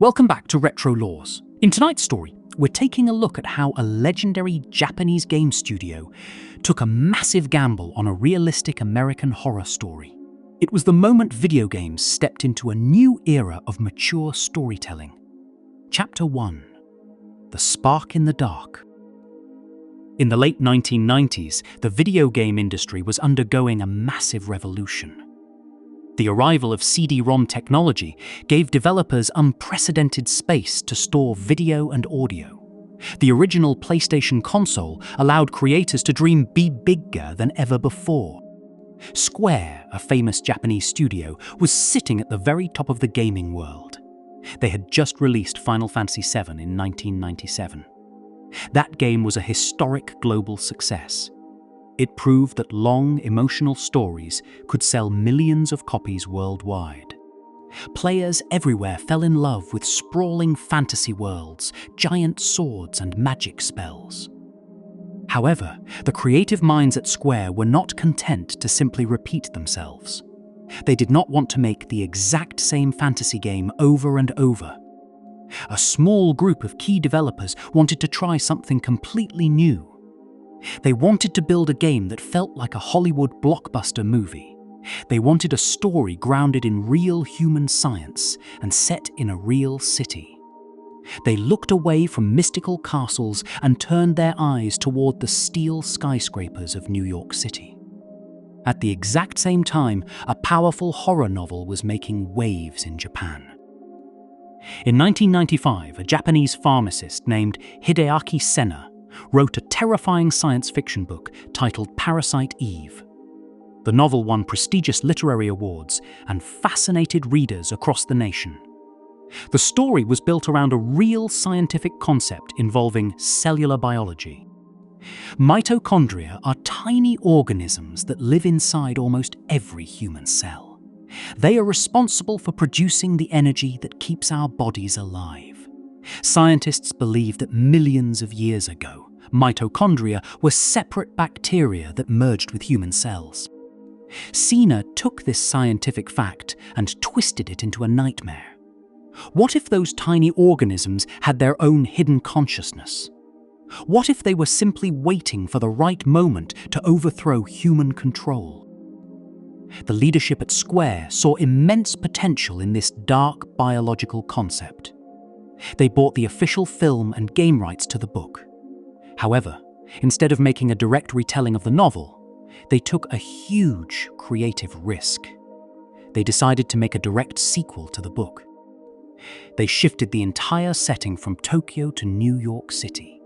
Welcome back to Retro Laws. In tonight's story, we're taking a look at how a legendary Japanese game studio took a massive gamble on a realistic American horror story. It was the moment video games stepped into a new era of mature storytelling. Chapter 1: The Spark in the Dark. In the late 1990s, the video game industry was undergoing a massive revolution. The arrival of CD-ROM technology gave developers unprecedented space to store video and audio. The original PlayStation console allowed creators to dream bigger than ever before. Square, a famous Japanese studio, was sitting at the very top of the gaming world. They had just released Final Fantasy VII in 1997. That game was a historic global success. It proved that long, emotional stories could sell millions of copies worldwide. Players everywhere fell in love with sprawling fantasy worlds, giant swords, and magic spells. However, the creative minds at Square were not content to simply repeat themselves. They did not want to make the exact same fantasy game over and over. A small group of key developers wanted to try something completely new. They wanted to build a game that felt like a Hollywood blockbuster movie. They wanted a story grounded in real human science and set in a real city. They looked away from mystical castles and turned their eyes toward the steel skyscrapers of New York City. At the exact same time, a powerful horror novel was making waves in Japan. In 1995, a Japanese pharmacist named Hideaki Senna wrote a terrifying science fiction book titled Parasite Eve. The novel won prestigious literary awards and fascinated readers across the nation. The story was built around a real scientific concept involving cellular biology. Mitochondria are tiny organisms that live inside almost every human cell. They are responsible for producing the energy that keeps our bodies alive. Scientists believe that millions of years ago, mitochondria were separate bacteria that merged with human cells. Senna took this scientific fact and twisted it into a nightmare. What if those tiny organisms had their own hidden consciousness? What if they were simply waiting for the right moment to overthrow human control? The leadership at Square saw immense potential in this dark biological concept. They bought the official film and game rights to the book. However, instead of making a direct retelling of the novel, they took a huge creative risk. They decided to make a direct sequel to the book. They shifted the entire setting from Tokyo to New York City.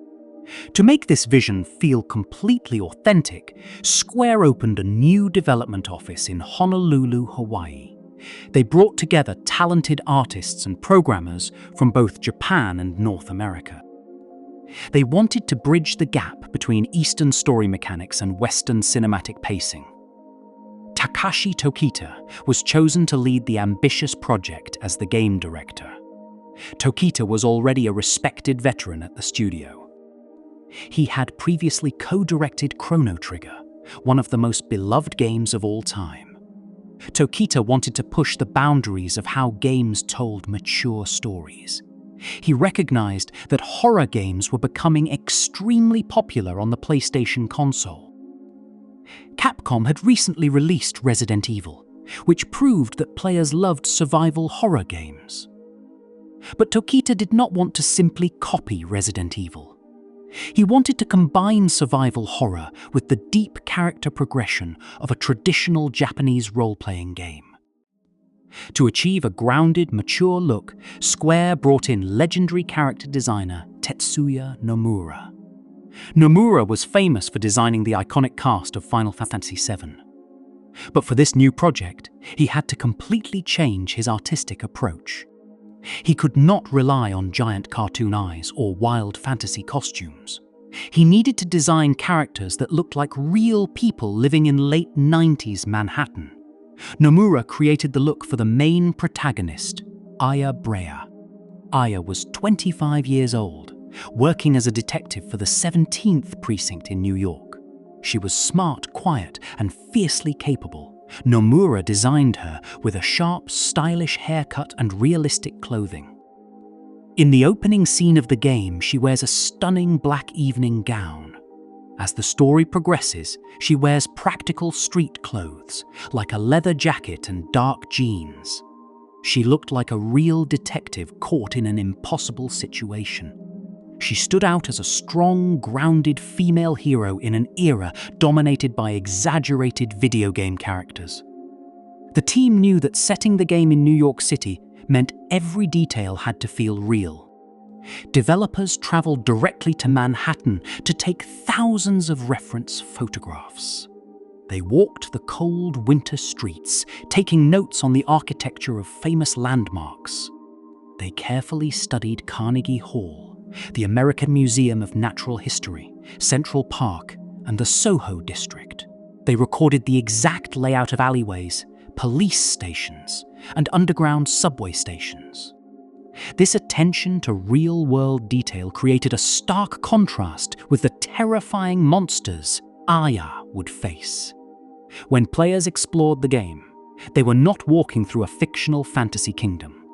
To make this vision feel completely authentic, Square opened a new development office in Honolulu, Hawaii. They brought together talented artists and programmers from both Japan and North America. They wanted to bridge the gap between Eastern story mechanics and Western cinematic pacing. Takashi Tokita was chosen to lead the ambitious project as the game director. Tokita was already a respected veteran at the studio. He had previously co-directed Chrono Trigger, one of the most beloved games of all time. Tokita wanted to push the boundaries of how games told mature stories. He recognized that horror games were becoming extremely popular on the PlayStation console. Capcom had recently released Resident Evil, which proved that players loved survival horror games. But Tokita did not want to simply copy Resident Evil. He wanted to combine survival horror with the deep character progression of a traditional Japanese role-playing game. To achieve a grounded, mature look, Square brought in legendary character designer Tetsuya Nomura. Nomura was famous for designing the iconic cast of Final Fantasy VII. But for this new project, he had to completely change his artistic approach. He could not rely on giant cartoon eyes or wild fantasy costumes. He needed to design characters that looked like real people living in late 90s Manhattan. Nomura created the look for the main protagonist, Aya Brea. Aya was 25 years old, working as a detective for the 17th precinct in New York. She was smart, quiet, and fiercely capable. Nomura designed her with a sharp, stylish haircut and realistic clothing. In the opening scene of the game, she wears a stunning black evening gown. As the story progresses, she wears practical street clothes, like a leather jacket and dark jeans. She looked like a real detective caught in an impossible situation. She stood out as a strong, grounded female hero in an era dominated by exaggerated video game characters. The team knew that setting the game in New York City meant every detail had to feel real. Developers traveled directly to Manhattan to take thousands of reference photographs. They walked the cold winter streets, taking notes on the architecture of famous landmarks. They carefully studied Carnegie Hall, the American Museum of Natural History, Central Park, and the Soho district. They recorded the exact layout of alleyways, police stations, and underground subway stations. This attention to real-world detail created a stark contrast with the terrifying monsters Aya would face. When players explored the game, they were not walking through a fictional fantasy kingdom.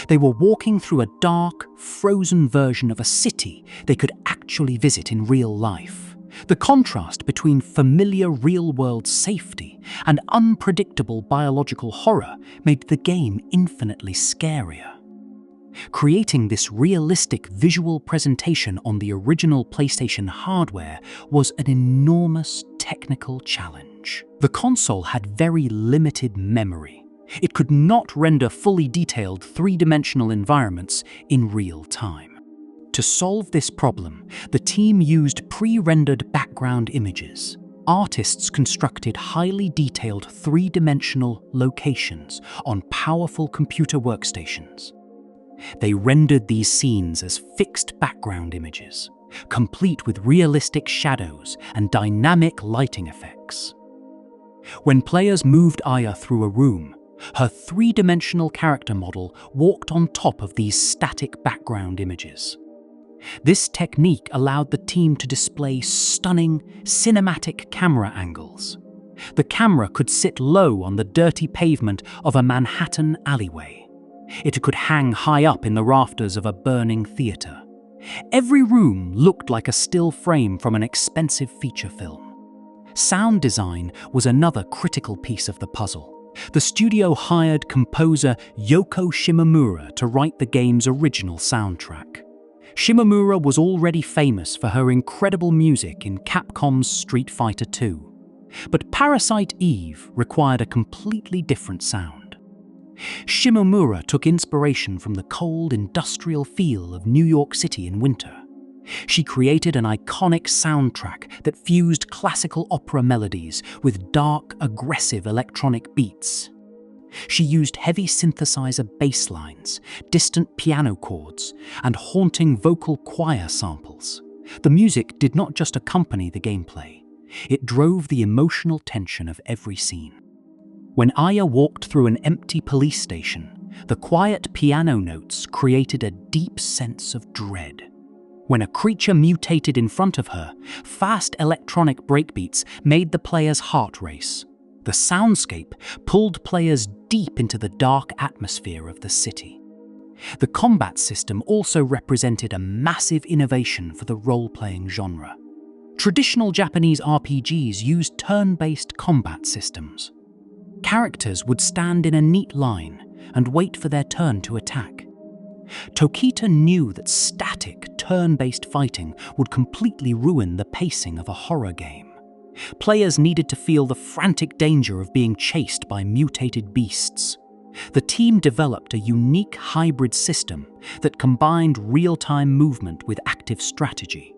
They were walking through a dark, frozen version of a city they could actually visit in real life. The contrast between familiar real-world safety and unpredictable biological horror made the game infinitely scarier. Creating this realistic visual presentation on the original PlayStation hardware was an enormous technical challenge. The console had very limited memory. It could not render fully detailed three-dimensional environments in real time. To solve this problem, the team used pre-rendered background images. Artists constructed highly detailed three-dimensional locations on powerful computer workstations. They rendered these scenes as fixed background images, complete with realistic shadows and dynamic lighting effects. When players moved Aya through a room, her three-dimensional character model walked on top of these static background images. This technique allowed the team to display stunning, cinematic camera angles. The camera could sit low on the dirty pavement of a Manhattan alleyway. It could hang high up in the rafters of a burning theater. Every room looked like a still frame from an expensive feature film. Sound design was another critical piece of the puzzle. The studio hired composer Yoko Shimomura to write the game's original soundtrack. Shimomura was already famous for her incredible music in Capcom's Street Fighter II. But Parasite Eve required a completely different sound. Shimomura took inspiration from the cold industrial feel of New York City in winter. She created an iconic soundtrack that fused classical opera melodies with dark, aggressive electronic beats. She used heavy synthesizer bass lines, distant piano chords, and haunting vocal choir samples. The music did not just accompany the gameplay, it drove the emotional tension of every scene. When Aya walked through an empty police station, the quiet piano notes created a deep sense of dread. When a creature mutated in front of her, fast electronic breakbeats made the player's heart race. The soundscape pulled players deep into the dark atmosphere of the city. The combat system also represented a massive innovation for the role-playing genre. Traditional Japanese RPGs used turn-based combat systems. Characters would stand in a neat line and wait for their turn to attack. Tokita knew that static, turn-based fighting would completely ruin the pacing of a horror game. Players needed to feel the frantic danger of being chased by mutated beasts. The team developed a unique hybrid system that combined real-time movement with active strategy.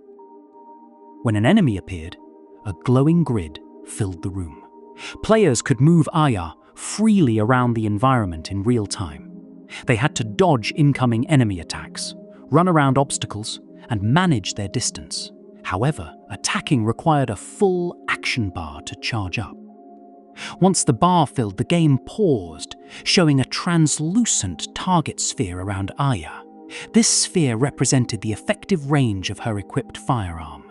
When an enemy appeared, a glowing grid filled the room. Players could move Aya freely around the environment in real time. They had to dodge incoming enemy attacks, run around obstacles, and manage their distance. However, attacking required a full action bar to charge up. Once the bar filled, the game paused, showing a translucent target sphere around Aya. This sphere represented the effective range of her equipped firearm.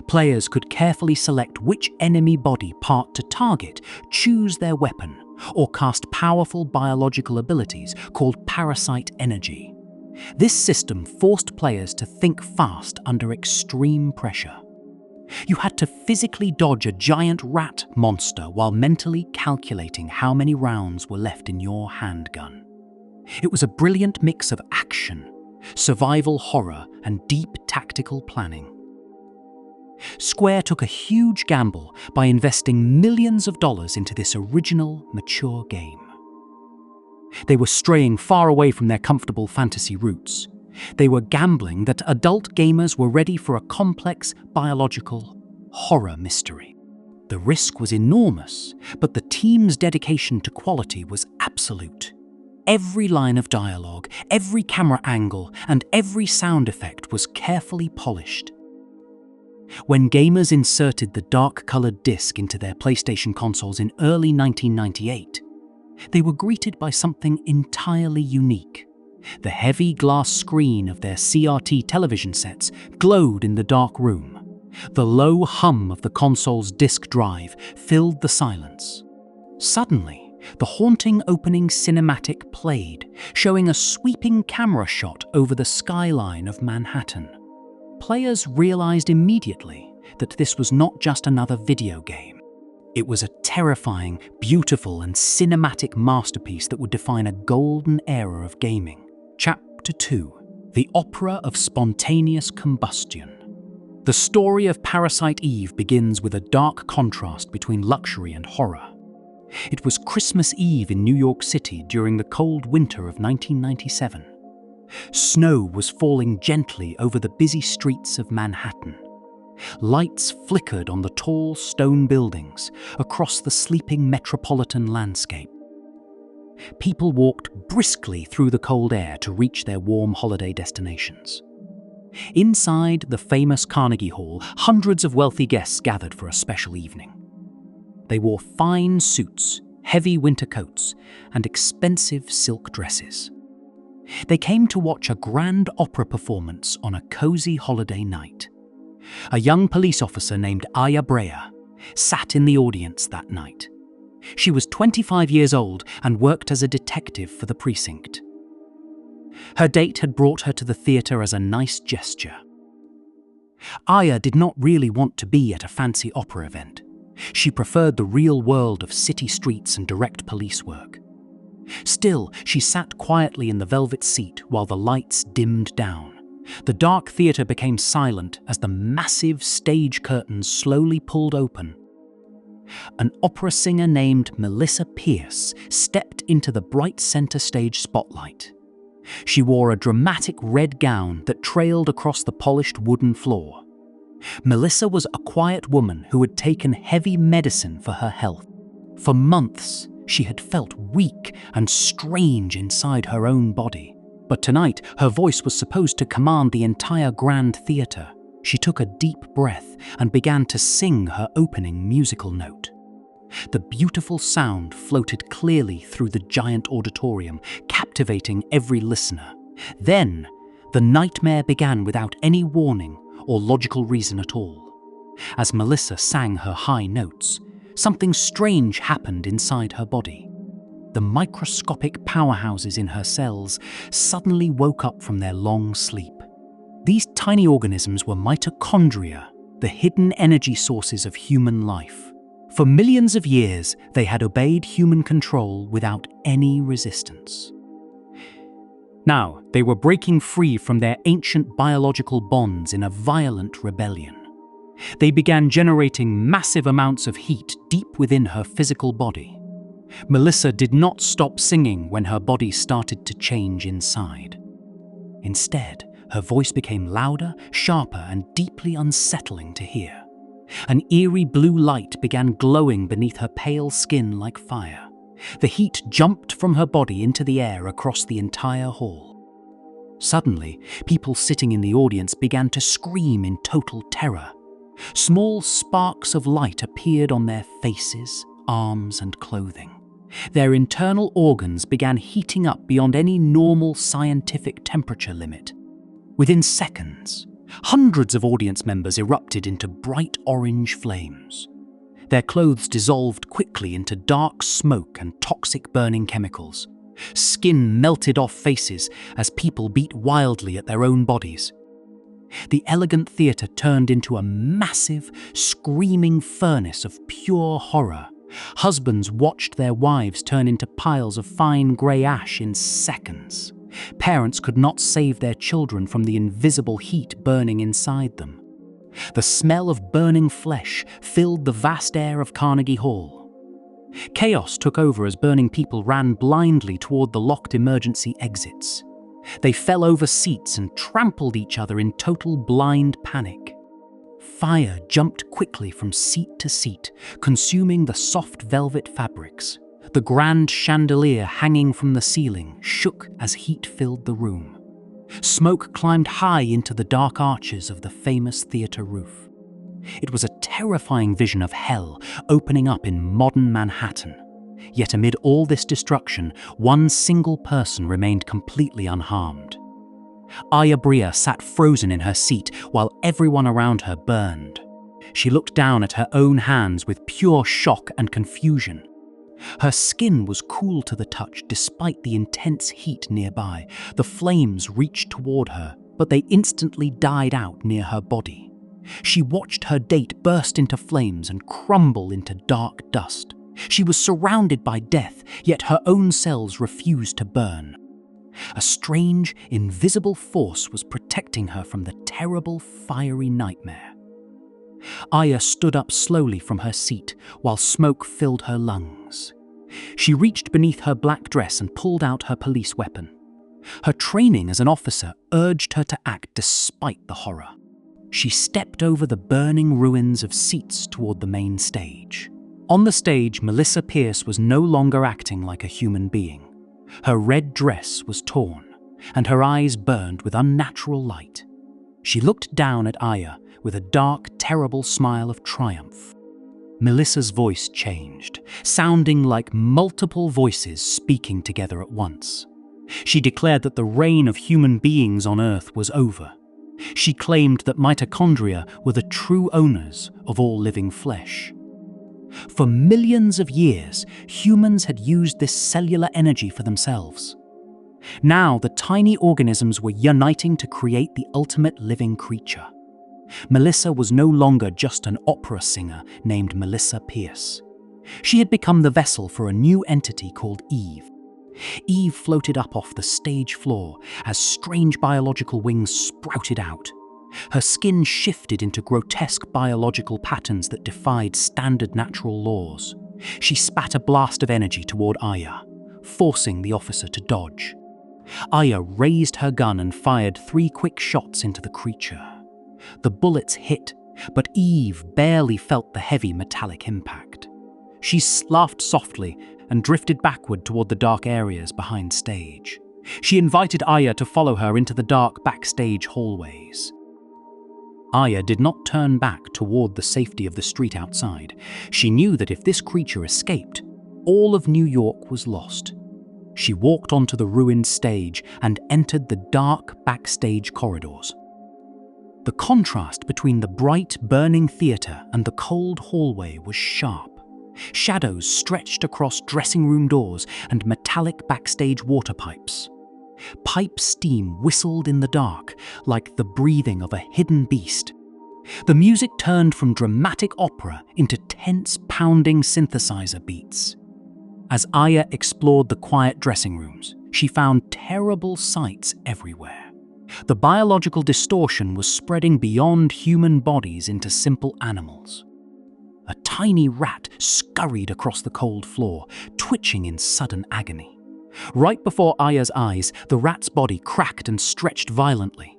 Players could carefully select which enemy body part to target, choose their weapon, or cast powerful biological abilities called Parasite Energy. This system forced players to think fast under extreme pressure. You had to physically dodge a giant rat monster while mentally calculating how many rounds were left in your handgun. It was a brilliant mix of action, survival horror, and deep tactical planning. Square took a huge gamble by investing millions of dollars into this original, mature game. They were straying far away from their comfortable fantasy roots. They were gambling that adult gamers were ready for a complex, biological horror mystery. The risk was enormous, but the team's dedication to quality was absolute. Every line of dialogue, every camera angle, and every sound effect was carefully polished. When gamers inserted the dark-colored disc into their PlayStation consoles in early 1998, they were greeted by something entirely unique. The heavy glass screen of their CRT television sets glowed in the dark room. The low hum of the console's disk drive filled the silence. Suddenly, the haunting opening cinematic played, showing a sweeping camera shot over the skyline of Manhattan. Players realized immediately that this was not just another video game. It was a terrifying, beautiful, and cinematic masterpiece that would define a golden era of gaming. Chapter 2: The Opera of Spontaneous Combustion. The story of Parasite Eve begins with a dark contrast between luxury and horror. It was Christmas Eve in New York City during the cold winter of 1997. Snow was falling gently over the busy streets of Manhattan. Lights flickered on the tall stone buildings across the sleeping metropolitan landscape. People walked briskly through the cold air to reach their warm holiday destinations. Inside the famous Carnegie Hall, hundreds of wealthy guests gathered for a special evening. They wore fine suits, heavy winter coats, and expensive silk dresses. They came to watch a grand opera performance on a cozy holiday night. A young police officer named Aya Brea sat in the audience that night. She was 25 years old and worked as a detective for the precinct. Her date had brought her to the theatre as a nice gesture. Aya did not really want to be at a fancy opera event. She preferred the real world of city streets and direct police work. Still, she sat quietly in the velvet seat while the lights dimmed down. The dark theatre became silent as the massive stage curtains slowly pulled open. An opera singer named Melissa Pierce stepped into the bright center stage spotlight. She wore a dramatic red gown that trailed across the polished wooden floor. Melissa was a quiet woman who had taken heavy medicine for her health. For months, she had felt weak and strange inside her own body. But tonight, her voice was supposed to command the entire grand theatre. She took a deep breath and began to sing her opening musical note. The beautiful sound floated clearly through the giant auditorium, captivating every listener. Then, the nightmare began without any warning or logical reason at all. As Melissa sang her high notes, something strange happened inside her body. The microscopic powerhouses in her cells suddenly woke up from their long sleep. These tiny organisms were mitochondria, the hidden energy sources of human life. For millions of years, they had obeyed human control without any resistance. Now, they were breaking free from their ancient biological bonds in a violent rebellion. They began generating massive amounts of heat deep within her physical body. Melissa did not stop singing when her body started to change inside. Instead, her voice became louder, sharper, and deeply unsettling to hear. An eerie blue light began glowing beneath her pale skin like fire. The heat jumped from her body into the air across the entire hall. Suddenly, people sitting in the audience began to scream in total terror. Small sparks of light appeared on their faces, arms, and clothing. Their internal organs began heating up beyond any normal scientific temperature limit. Within seconds, hundreds of audience members erupted into bright orange flames. Their clothes dissolved quickly into dark smoke and toxic burning chemicals. Skin melted off faces as people beat wildly at their own bodies. The elegant theatre turned into a massive, screaming furnace of pure horror. Husbands watched their wives turn into piles of fine grey ash in seconds. Parents could not save their children from the invisible heat burning inside them. The smell of burning flesh filled the vast air of Carnegie Hall. Chaos took over as burning people ran blindly toward the locked emergency exits. They fell over seats and trampled each other in total blind panic. Fire jumped quickly from seat to seat, consuming the soft velvet fabrics. The grand chandelier hanging from the ceiling shook as heat filled the room. Smoke climbed high into the dark arches of the famous theatre roof. It was a terrifying vision of hell opening up in modern Manhattan. Yet amid all this destruction, one single person remained completely unharmed. Aya Bria sat frozen in her seat while everyone around her burned. She looked down at her own hands with pure shock and confusion. Her skin was cool to the touch despite the intense heat nearby. The flames reached toward her, but they instantly died out near her body. She watched her date burst into flames and crumble into dark dust. She was surrounded by death, yet her own cells refused to burn. A strange, invisible force was protecting her from the terrible, fiery nightmare. Aya stood up slowly from her seat while smoke filled her lungs. She reached beneath her black dress and pulled out her police weapon. Her training as an officer urged her to act despite the horror. She stepped over the burning ruins of seats toward the main stage. On the stage, Melissa Pierce was no longer acting like a human being. Her red dress was torn, and her eyes burned with unnatural light. She looked down at Aya with a dark, terrible smile of triumph. Melissa's voice changed, sounding like multiple voices speaking together at once. She declared that the reign of human beings on Earth was over. She claimed that mitochondria were the true owners of all living flesh. For millions of years, humans had used this cellular energy for themselves. Now, the tiny organisms were uniting to create the ultimate living creature. Melissa was no longer just an opera singer named Melissa Pierce. She had become the vessel for a new entity called Eve. Eve floated up off the stage floor as strange biological wings sprouted out. Her skin shifted into grotesque biological patterns that defied standard natural laws. She spat a blast of energy toward Aya, forcing the officer to dodge. Aya raised her gun and fired 3 quick shots into the creature. The bullets hit, but Eve barely felt the heavy metallic impact. She laughed softly and drifted backward toward the dark areas behind stage. She invited Aya to follow her into the dark backstage hallways. Aya did not turn back toward the safety of the street outside. She knew that if this creature escaped, all of New York was lost. She walked onto the ruined stage and entered the dark backstage corridors. The contrast between the bright, burning theatre and the cold hallway was sharp. Shadows stretched across dressing room doors and metallic backstage water pipes. Pipe steam whistled in the dark like the breathing of a hidden beast. The music turned from dramatic opera into tense, pounding synthesizer beats. As Aya explored the quiet dressing rooms, she found terrible sights everywhere. The biological distortion was spreading beyond human bodies into simple animals. A tiny rat scurried across the cold floor, twitching in sudden agony. Right before Aya's eyes, the rat's body cracked and stretched violently.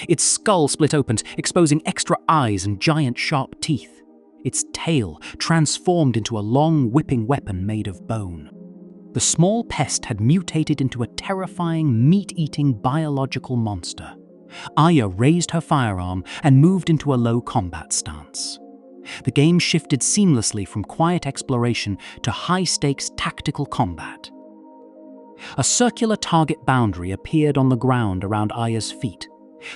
Its skull split open, exposing extra eyes and giant sharp teeth. Its tail transformed into a long whipping weapon made of bone. The small pest had mutated into a terrifying, meat-eating biological monster. Aya raised her firearm and moved into a low combat stance. The game shifted seamlessly from quiet exploration to high-stakes tactical combat. A circular target boundary appeared on the ground around Aya's feet.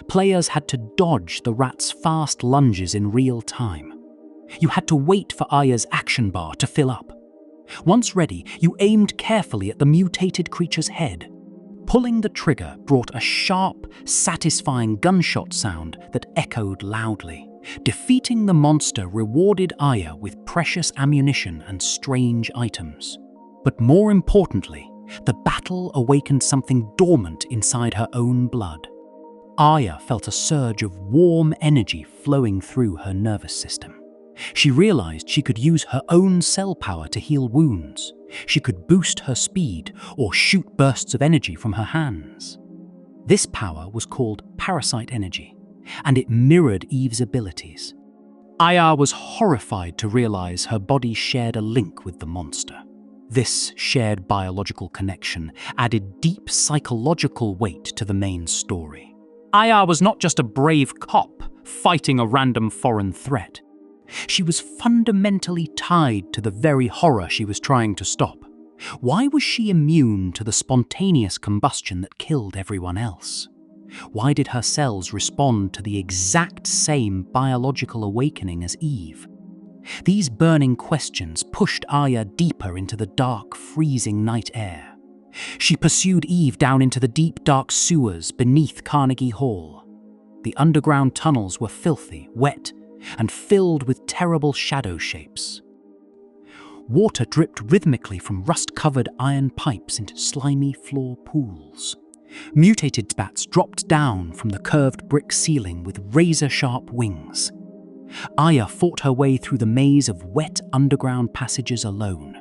Players had to dodge the rat's fast lunges in real time. You had to wait for Aya's action bar to fill up. Once ready, you aimed carefully at the mutated creature's head. Pulling the trigger brought a sharp, satisfying gunshot sound that echoed loudly. Defeating the monster rewarded Aya with precious ammunition and strange items. But more importantly, the battle awakened something dormant inside her own blood. Aya felt a surge of warm energy flowing through her nervous system. She realized she could use her own cell power to heal wounds. She could boost her speed or shoot bursts of energy from her hands. This power was called Parasite Energy, and it mirrored Eve's abilities. Aya was horrified to realize her body shared a link with the monster. This shared biological connection added deep psychological weight to the main story. Aya was not just a brave cop fighting a random foreign threat. She was fundamentally tied to the very horror she was trying to stop. Why was she immune to the spontaneous combustion that killed everyone else? Why did her cells respond to the exact same biological awakening as Eve? These burning questions pushed Aya deeper into the dark, freezing night air. She pursued Eve down into the deep, dark sewers beneath Carnegie Hall. The underground tunnels were filthy, wet, and filled with terrible shadow shapes. Water dripped rhythmically from rust-covered iron pipes into slimy floor pools. Mutated bats dropped down from the curved brick ceiling with razor-sharp wings. Aya fought her way through the maze of wet underground passages alone.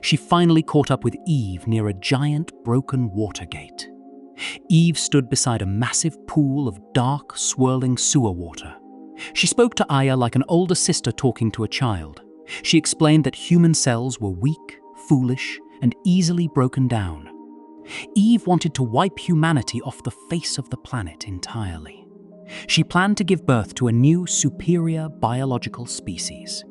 She finally caught up with Eve near a giant broken water gate. Eve stood beside a massive pool of dark, swirling sewer water. She spoke to Aya like an older sister talking to a child. She explained that human cells were weak, foolish, and easily broken down. Eve wanted to wipe humanity off the face of the planet entirely. She planned to give birth to a new, superior biological species.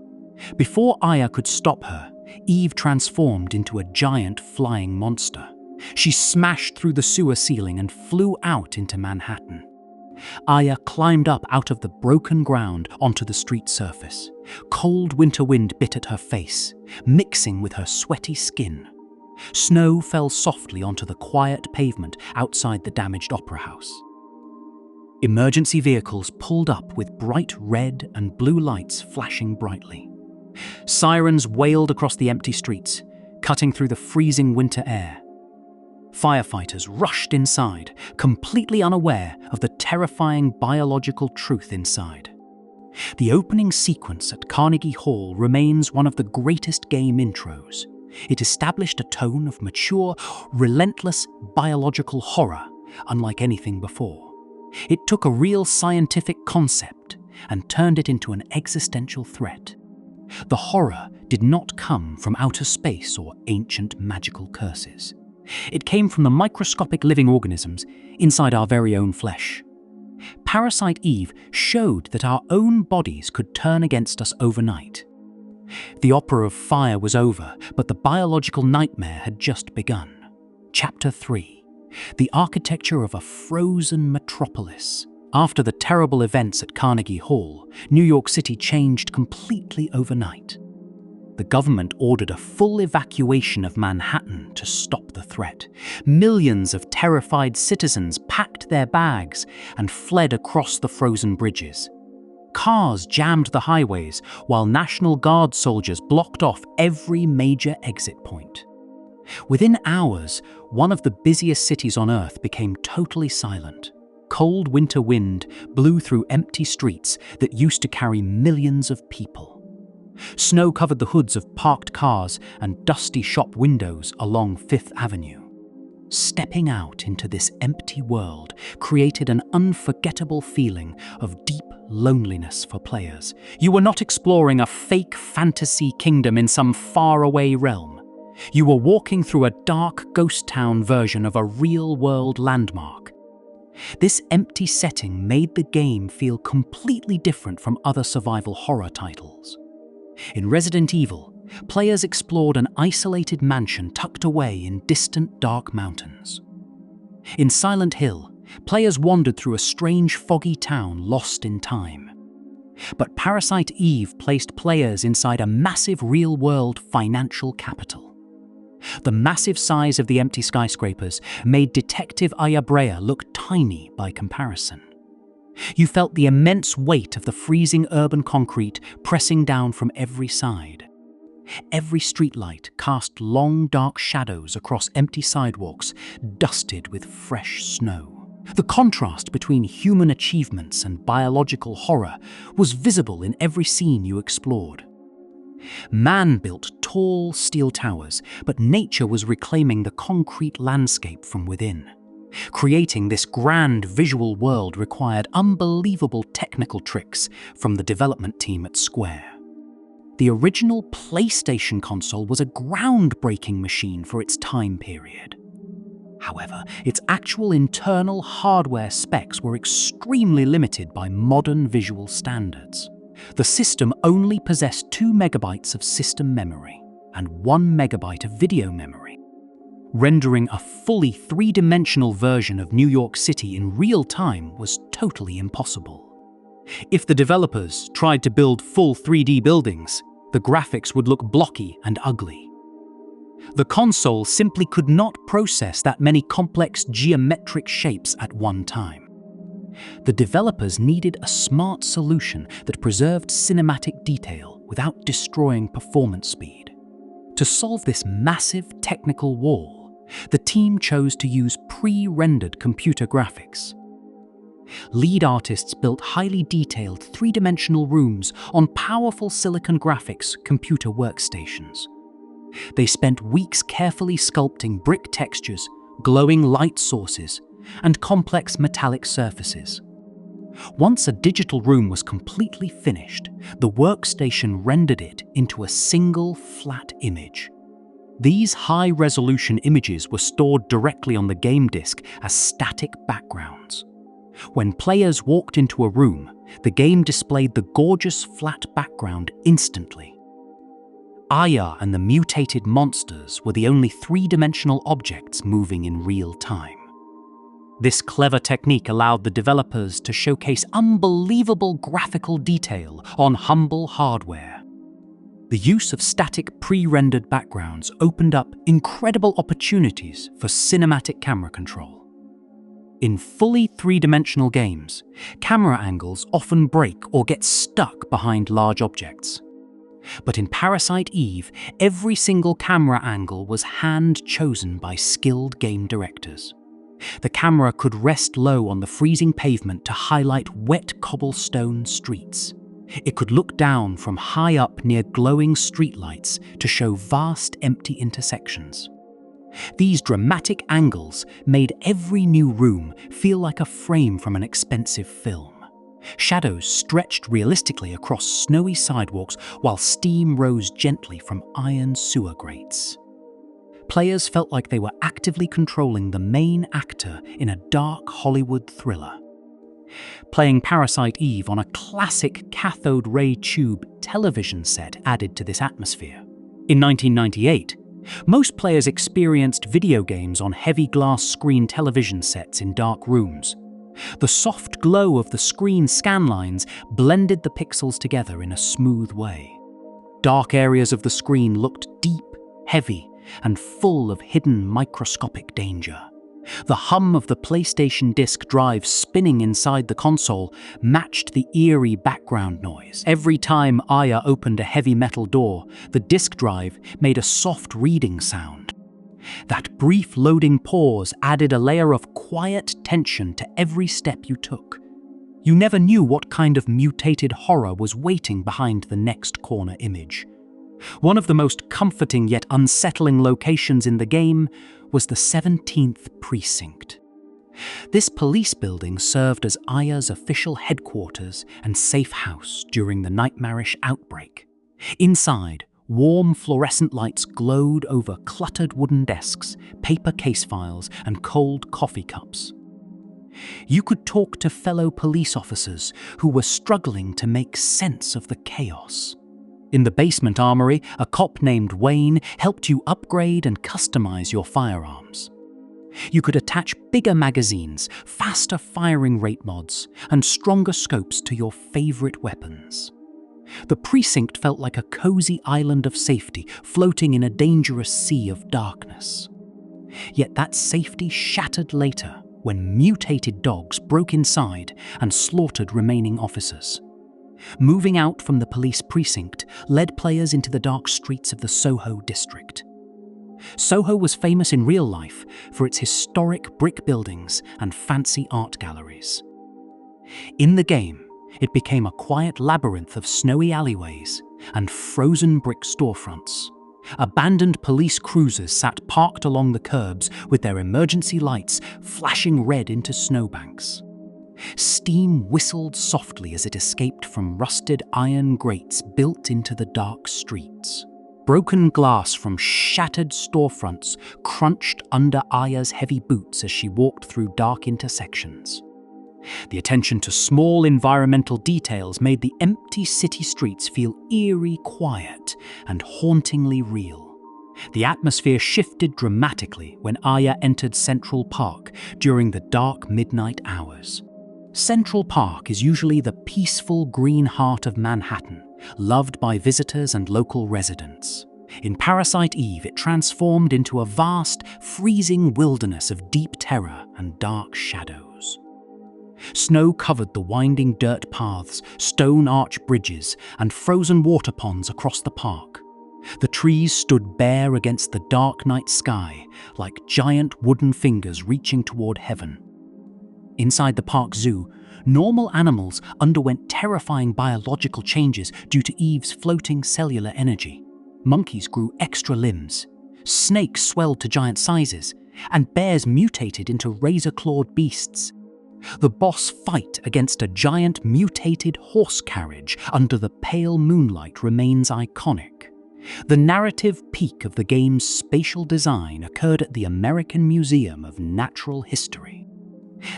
Before Aya could stop her, Eve transformed into a giant flying monster. She smashed through the sewer ceiling and flew out into Manhattan. Aya climbed up out of the broken ground onto the street surface. Cold winter wind bit at her face, mixing with her sweaty skin. Snow fell softly onto the quiet pavement outside the damaged opera house. Emergency vehicles pulled up with bright red and blue lights flashing brightly. Sirens wailed across the empty streets, cutting through the freezing winter air. Firefighters rushed inside, completely unaware of the terrifying biological truth inside. The opening sequence at Carnegie Hall remains one of the greatest game intros. It established a tone of mature, relentless biological horror, unlike anything before. It took a real scientific concept and turned it into an existential threat. The horror did not come from outer space or ancient magical curses. It came from the microscopic living organisms inside our very own flesh. Parasite Eve showed that our own bodies could turn against us overnight. The opera of fire was over, but the biological nightmare had just begun. Chapter 3. The architecture of a frozen metropolis. After the terrible events at Carnegie Hall, New York City changed completely overnight. The government ordered a full evacuation of Manhattan to stop the threat. Millions of terrified citizens packed their bags and fled across the frozen bridges. Cars jammed the highways, while National Guard soldiers blocked off every major exit point. Within hours, one of the busiest cities on Earth became totally silent. Cold winter wind blew through empty streets that used to carry millions of people. Snow covered the hoods of parked cars and dusty shop windows along Fifth Avenue. Stepping out into this empty world created an unforgettable feeling of deep loneliness for players. You were not exploring a fake fantasy kingdom in some faraway realm. You were walking through a dark ghost town version of a real-world landmark. This empty setting made the game feel completely different from other survival horror titles. In Resident Evil, players explored an isolated mansion tucked away in distant dark mountains. In Silent Hill, players wandered through a strange foggy town lost in time. But Parasite Eve placed players inside a massive real-world financial capital. The massive size of the empty skyscrapers made Detective Ayabrea look tiny by comparison. You felt the immense weight of the freezing urban concrete pressing down from every side. Every streetlight cast long, dark shadows across empty sidewalks dusted with fresh snow. The contrast between human achievements and biological horror was visible in every scene you explored. Man built tall steel towers, but nature was reclaiming the concrete landscape from within. Creating this grand visual world required unbelievable technical tricks from the development team at Square. The original PlayStation console was a groundbreaking machine for its time period. However, its actual internal hardware specs were extremely limited by modern visual standards. The system only possessed 2 megabytes of system memory and 1 megabyte of video memory. Rendering a fully three-dimensional version of New York City in real time was totally impossible. If the developers tried to build full 3D buildings, the graphics would look blocky and ugly. The console simply could not process that many complex geometric shapes at one time. The developers needed a smart solution that preserved cinematic detail without destroying performance speed. To solve this massive technical wall, the team chose to use pre-rendered computer graphics. Lead artists built highly detailed three-dimensional rooms on powerful silicon graphics computer workstations. They spent weeks carefully sculpting brick textures, glowing light sources, and complex metallic surfaces. Once a digital room was completely finished, the workstation rendered it into a single flat image. These high-resolution images were stored directly on the game disc as static backgrounds. When players walked into a room, the game displayed the gorgeous flat background instantly. Aya and the mutated monsters were the only three-dimensional objects moving in real time. This clever technique allowed the developers to showcase unbelievable graphical detail on humble hardware. The use of static pre-rendered backgrounds opened up incredible opportunities for cinematic camera control. In fully three-dimensional games, camera angles often break or get stuck behind large objects. But in Parasite Eve, every single camera angle was hand-chosen by skilled game directors. The camera could rest low on the freezing pavement to highlight wet cobblestone streets. It could look down from high up near glowing streetlights to show vast empty intersections. These dramatic angles made every new room feel like a frame from an expensive film. Shadows stretched realistically across snowy sidewalks while steam rose gently from iron sewer grates. Players felt like they were actively controlling the main actor in a dark Hollywood thriller. Playing Parasite Eve on a classic cathode ray tube television set added to this atmosphere. In 1998, most players experienced video games on heavy glass screen television sets in dark rooms. The soft glow of the screen scanlines blended the pixels together in a smooth way. Dark areas of the screen looked deep, heavy, and full of hidden microscopic danger. The hum of the PlayStation disc drive spinning inside the console matched the eerie background noise. Every time Aya opened a heavy metal door, the disc drive made a soft reading sound. That brief loading pause added a layer of quiet tension to every step you took. You never knew what kind of mutated horror was waiting behind the next corner image. One of the most comforting yet unsettling locations in the game was the 17th Precinct. This police building served as Aya's official headquarters and safe house during the nightmarish outbreak. Inside, warm fluorescent lights glowed over cluttered wooden desks, paper case files, and cold coffee cups. You could talk to fellow police officers who were struggling to make sense of the chaos. In the basement armory, a cop named Wayne helped you upgrade and customize your firearms. You could attach bigger magazines, faster firing rate mods, and stronger scopes to your favorite weapons. The precinct felt like a cozy island of safety floating in a dangerous sea of darkness. Yet that safety shattered later when mutated dogs broke inside and slaughtered remaining officers. Moving out from the police precinct led players into the dark streets of the Soho district. Soho was famous in real life for its historic brick buildings and fancy art galleries. In the game, it became a quiet labyrinth of snowy alleyways and frozen brick storefronts. Abandoned police cruisers sat parked along the curbs with their emergency lights flashing red into snowbanks. Steam whistled softly as it escaped from rusted iron grates built into the dark streets. Broken glass from shattered storefronts crunched under Aya's heavy boots as she walked through dark intersections. The attention to small environmental details made the empty city streets feel eerie quiet and hauntingly real. The atmosphere shifted dramatically when Aya entered Central Park during the dark midnight hours. Central Park is usually the peaceful green heart of Manhattan, loved by visitors and local residents. In Parasite Eve, it transformed into a vast, freezing wilderness of deep terror and dark shadows. Snow covered the winding dirt paths, stone arch bridges, and frozen water ponds across the park. The trees stood bare against the dark night sky, like giant wooden fingers reaching toward heaven. Inside the park zoo, normal animals underwent terrifying biological changes due to Eve's floating cellular energy. Monkeys grew extra limbs, snakes swelled to giant sizes, and bears mutated into razor-clawed beasts. The boss fight against a giant mutated horse carriage under the pale moonlight remains iconic. The narrative peak of the game's spatial design occurred at the American Museum of Natural History.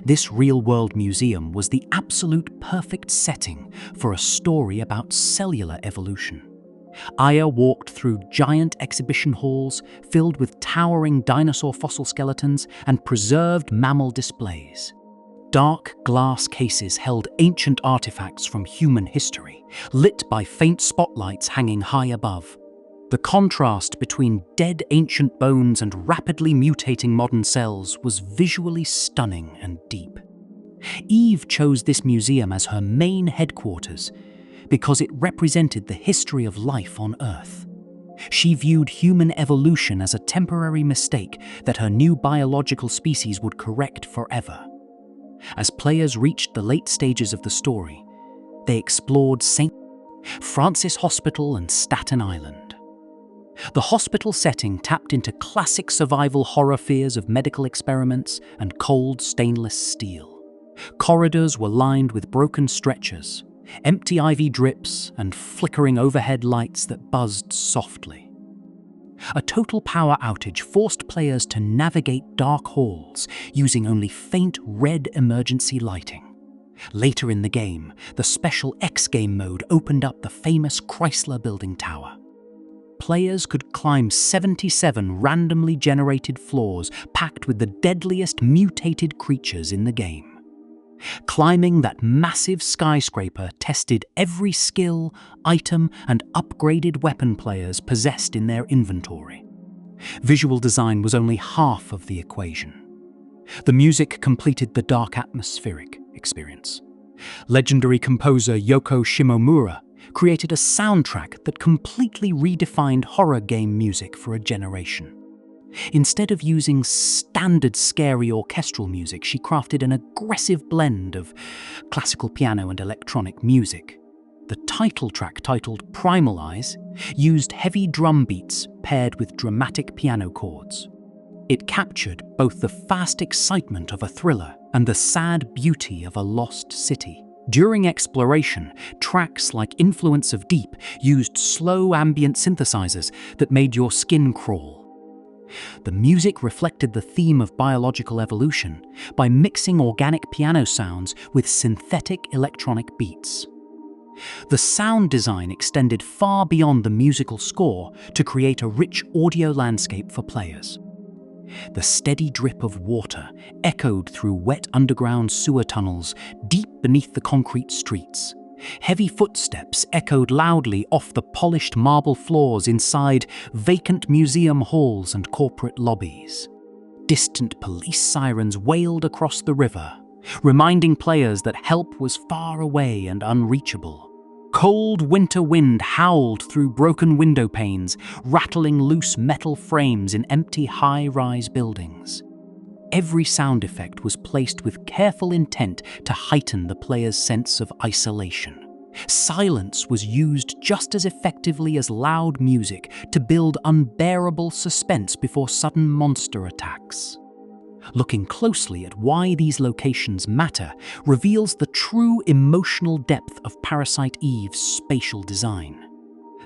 This real-world museum was the absolute perfect setting for a story about cellular evolution. Aya walked through giant exhibition halls filled with towering dinosaur fossil skeletons and preserved mammal displays. Dark glass cases held ancient artifacts from human history, lit by faint spotlights hanging high above. The contrast between dead ancient bones and rapidly mutating modern cells was visually stunning and deep. Eve chose this museum as her main headquarters because it represented the history of life on Earth. She viewed human evolution as a temporary mistake that her new biological species would correct forever. As players reached the late stages of the story, they explored St. Francis Hospital and Staten Island. The hospital setting tapped into classic survival horror fears of medical experiments and cold stainless steel. Corridors were lined with broken stretchers, empty IV drips, and flickering overhead lights that buzzed softly. A total power outage forced players to navigate dark halls using only faint red emergency lighting. Later in the game, the special X-Game mode opened up the famous Chrysler Building Tower. Players could climb 77 randomly generated floors packed with the deadliest mutated creatures in the game. Climbing that massive skyscraper tested every skill, item, and upgraded weapon players possessed in their inventory. Visual design was only half of the equation. The music completed the dark atmospheric experience. Legendary composer Yoko Shimomura created a soundtrack that completely redefined horror game music for a generation. Instead of using standard scary orchestral music, she crafted an aggressive blend of classical piano and electronic music. The title track, titled Primal Eyes, used heavy drum beats paired with dramatic piano chords. It captured both the fast excitement of a thriller and the sad beauty of a lost city. During exploration, tracks like Influence of Deep used slow ambient synthesizers that made your skin crawl. The music reflected the theme of biological evolution by mixing organic piano sounds with synthetic electronic beats. The sound design extended far beyond the musical score to create a rich audio landscape for players. The steady drip of water echoed through wet underground sewer tunnels deep beneath the concrete streets. Heavy footsteps echoed loudly off the polished marble floors inside vacant museum halls and corporate lobbies. Distant police sirens wailed across the river, reminding players that help was far away and unreachable. Cold winter wind howled through broken window panes, rattling loose metal frames in empty high-rise buildings. Every sound effect was placed with careful intent to heighten the player's sense of isolation. Silence was used just as effectively as loud music to build unbearable suspense before sudden monster attacks. Looking closely at why these locations matter reveals the true emotional depth of Parasite Eve's spatial design.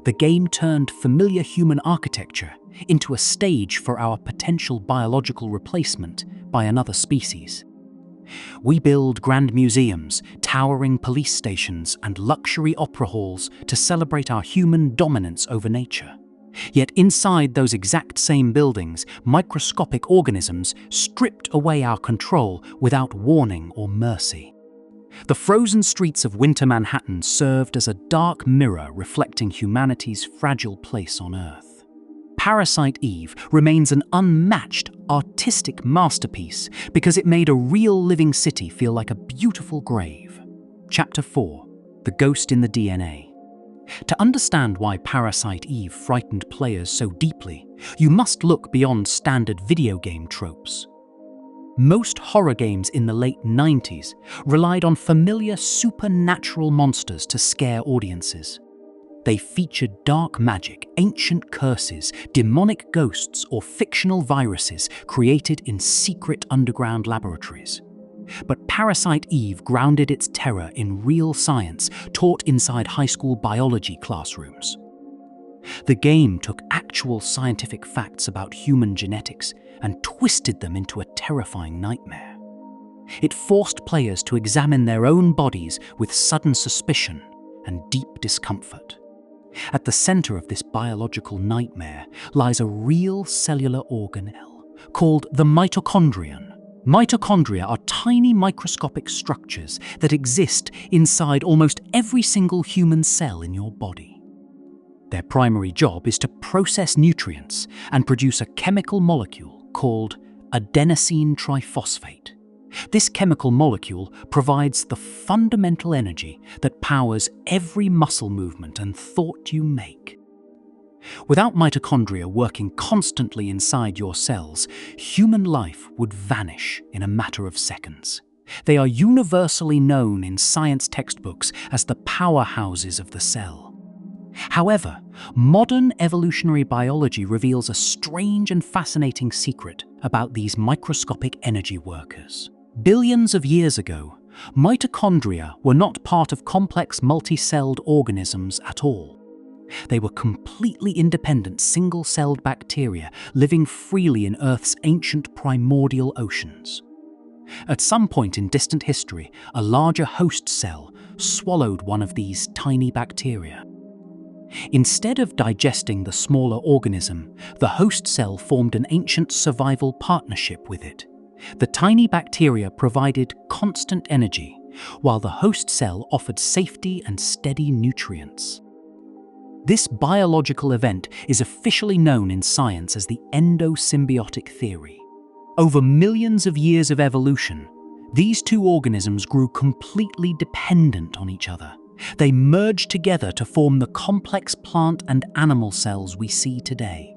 The game turned familiar human architecture into a stage for our potential biological replacement by another species. We build grand museums, towering police stations, and luxury opera halls to celebrate our human dominance over nature. Yet inside those exact same buildings, microscopic organisms stripped away our control without warning or mercy. The frozen streets of winter Manhattan served as a dark mirror reflecting humanity's fragile place on Earth. Parasite Eve remains an unmatched artistic masterpiece because it made a real living city feel like a beautiful grave. Chapter 4: The Ghost in the DNA. To understand why Parasite Eve frightened players so deeply, you must look beyond standard video game tropes. Most horror games in the late 90s relied on familiar supernatural monsters to scare audiences. They featured dark magic, ancient curses, demonic ghosts, or fictional viruses created in secret underground laboratories. But Parasite Eve grounded its terror in real science taught inside high school biology classrooms. The game took actual scientific facts about human genetics and twisted them into a terrifying nightmare. It forced players to examine their own bodies with sudden suspicion and deep discomfort. At the center of this biological nightmare lies a real cellular organelle called the mitochondrion. Mitochondria are tiny microscopic structures that exist inside almost every single human cell in your body. Their primary job is to process nutrients and produce a chemical molecule called adenosine triphosphate. This chemical molecule provides the fundamental energy that powers every muscle movement and thought you make. Without mitochondria working constantly inside your cells, human life would vanish in a matter of seconds. They are universally known in science textbooks as the powerhouses of the cell. However, modern evolutionary biology reveals a strange and fascinating secret about these microscopic energy workers. Billions of years ago, mitochondria were not part of complex multi-celled organisms at all. They were completely independent single-celled bacteria living freely in Earth's ancient primordial oceans. At some point in distant history, a larger host cell swallowed one of these tiny bacteria. Instead of digesting the smaller organism, the host cell formed an ancient survival partnership with it. The tiny bacteria provided constant energy, while the host cell offered safety and steady nutrients. This biological event is officially known in science as the endosymbiotic theory. Over millions of years of evolution, these two organisms grew completely dependent on each other. They merged together to form the complex plant and animal cells we see today.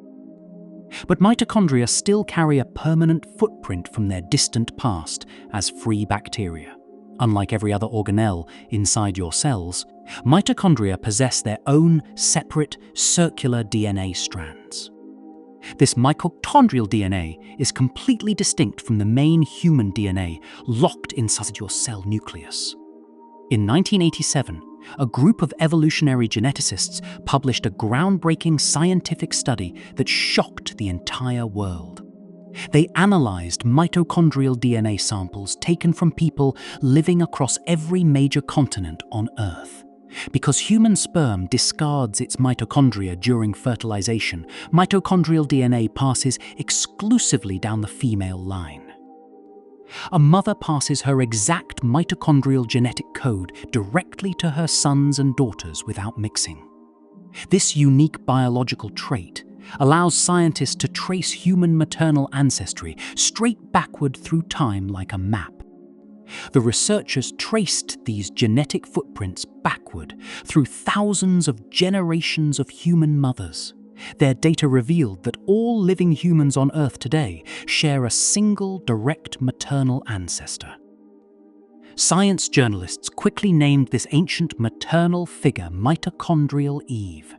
But mitochondria still carry a permanent footprint from their distant past as free bacteria. Unlike every other organelle inside your cells, mitochondria possess their own separate circular DNA strands. This mitochondrial DNA is completely distinct from the main human DNA locked inside your cell nucleus. In 1987, a group of evolutionary geneticists published a groundbreaking scientific study that shocked the entire world. They analyzed mitochondrial DNA samples taken from people living across every major continent on Earth. Because human sperm discards its mitochondria during fertilization, mitochondrial DNA passes exclusively down the female line. A mother passes her exact mitochondrial genetic code directly to her sons and daughters without mixing. This unique biological trait allows scientists to trace human maternal ancestry straight backward through time like a map. The researchers traced these genetic footprints backward through thousands of generations of human mothers. Their data revealed that all living humans on Earth today share a single direct maternal ancestor. Science journalists quickly named this ancient maternal figure Mitochondrial Eve.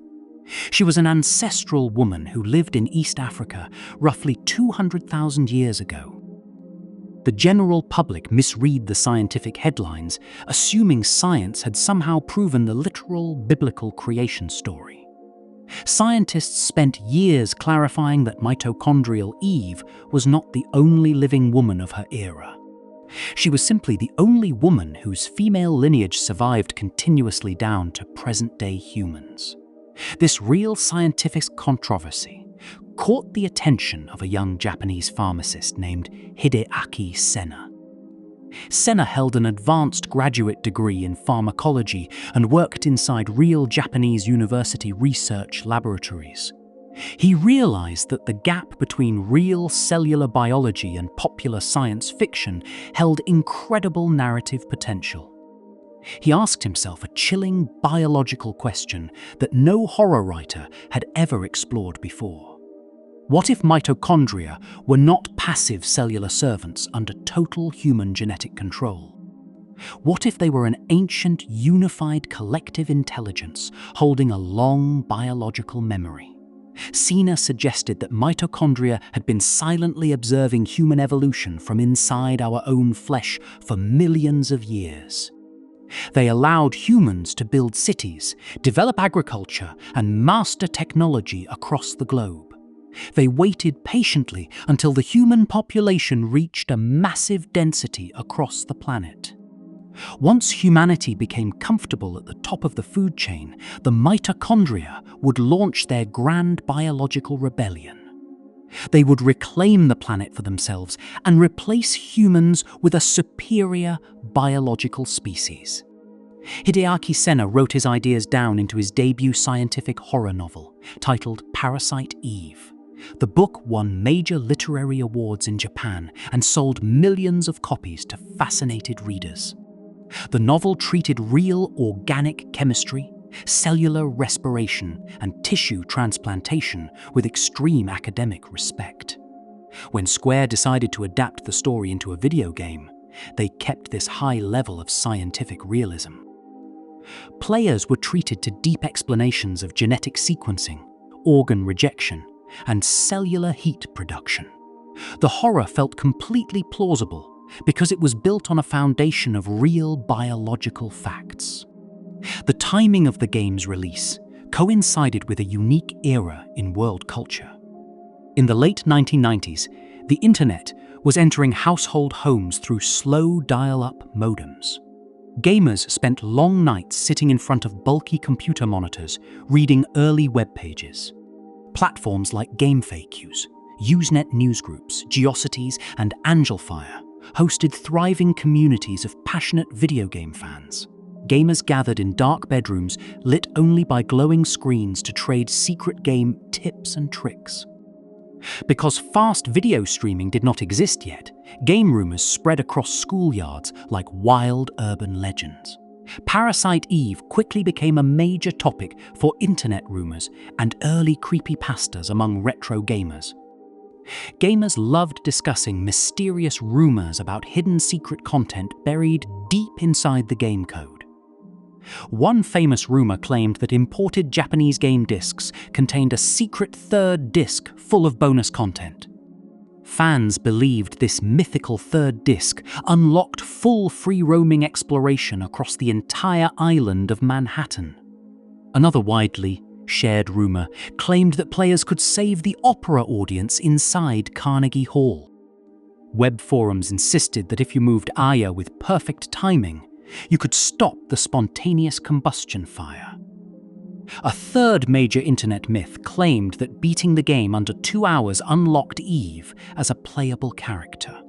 She was an ancestral woman who lived in East Africa roughly 200,000 years ago. The general public misread the scientific headlines, assuming science had somehow proven the literal biblical creation story. Scientists spent years clarifying that Mitochondrial Eve was not the only living woman of her era. She was simply the only woman whose female lineage survived continuously down to present-day humans. This real scientific controversy caught the attention of a young Japanese pharmacist named Hideaki Senna. Senna held an advanced graduate degree in pharmacology and worked inside real Japanese university research laboratories. He realized that the gap between real cellular biology and popular science fiction held incredible narrative potential. He asked himself a chilling biological question that no horror writer had ever explored before. What if mitochondria were not passive cellular servants under total human genetic control? What if they were an ancient, unified collective intelligence holding a long biological memory? Senna suggested that mitochondria had been silently observing human evolution from inside our own flesh for millions of years. They allowed humans to build cities, develop agriculture, and master technology across the globe. They waited patiently until the human population reached a massive density across the planet. Once humanity became comfortable at the top of the food chain, the mitochondria would launch their grand biological rebellion. They would reclaim the planet for themselves and replace humans with a superior biological species. Hideaki Senna wrote his ideas down into his debut scientific horror novel, titled Parasite Eve. The book won major literary awards in Japan and sold millions of copies to fascinated readers. The novel treated real organic chemistry, cellular respiration, and tissue transplantation with extreme academic respect. When Square decided to adapt the story into a video game, they kept this high level of scientific realism. Players were treated to deep explanations of genetic sequencing, organ rejection, and cellular heat production. The horror felt completely plausible because it was built on a foundation of real biological facts. The timing of the game's release coincided with a unique era in world culture. In the late 1990s, the internet was entering household homes through slow dial-up modems. Gamers spent long nights sitting in front of bulky computer monitors, reading early web pages. Platforms like GameFAQs, Usenet newsgroups, Geocities, and Angelfire hosted thriving communities of passionate video game fans. Gamers gathered in dark bedrooms lit only by glowing screens to trade secret game tips and tricks. Because fast video streaming did not exist yet, game rumors spread across schoolyards like wild urban legends. Parasite Eve quickly became a major topic for internet rumors and early creepypastas among retro gamers. Gamers loved discussing mysterious rumors about hidden secret content buried deep inside the game code. One famous rumor claimed that imported Japanese game discs contained a secret third disc full of bonus content. Fans believed this mythical third disc unlocked full free-roaming exploration across the entire island of Manhattan. Another widely shared rumor claimed that players could save the opera audience inside Carnegie Hall. Web forums insisted that if you moved Aya with perfect timing, you could stop the spontaneous combustion fire. A third major internet myth claimed that beating the game under 2 hours unlocked Eve as a playable character.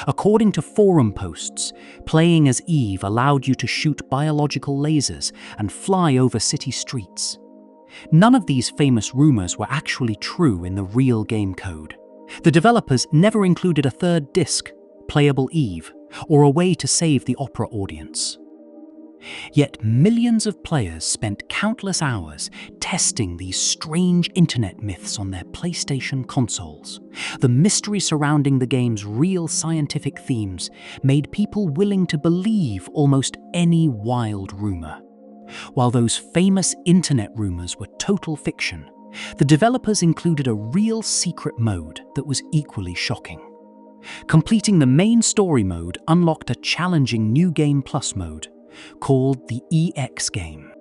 According to forum posts, playing as Eve allowed you to shoot biological lasers and fly over city streets. None of these famous rumors were actually true in the real game code. The developers never included a third disc, Playable Eve, or a way to save the Opera audience. Yet millions of players spent countless hours testing these strange internet myths on their PlayStation consoles. The mystery surrounding the game's real scientific themes made people willing to believe almost any wild rumor. While those famous internet rumors were total fiction, the developers included a real secret mode that was equally shocking. Completing the main story mode unlocked a challenging New Game Plus mode, called the EX game.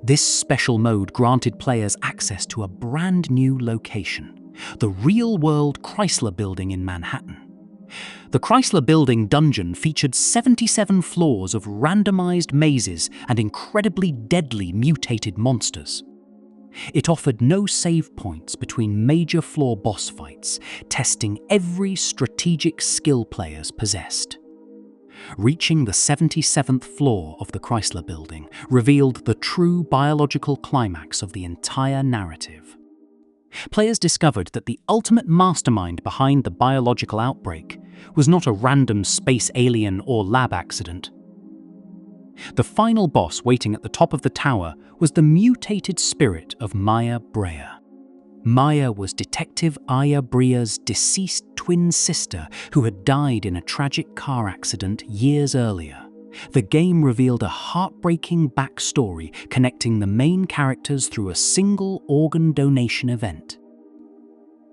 This special mode granted players access to a brand new location, the real-world Chrysler Building in Manhattan. The Chrysler Building dungeon featured 77 floors of randomized mazes and incredibly deadly mutated monsters. It offered no save points between major floor boss fights, testing every strategic skill players possessed. Reaching the 77th floor of the Chrysler Building revealed the true biological climax of the entire narrative. Players discovered that the ultimate mastermind behind the biological outbreak was not a random space alien or lab accident. The final boss waiting at the top of the tower was the mutated spirit of Maya Brea. Maya was Detective Aya Brea's deceased twin sister who had died in a tragic car accident years earlier. The game revealed a heartbreaking backstory connecting the main characters through a single organ donation event.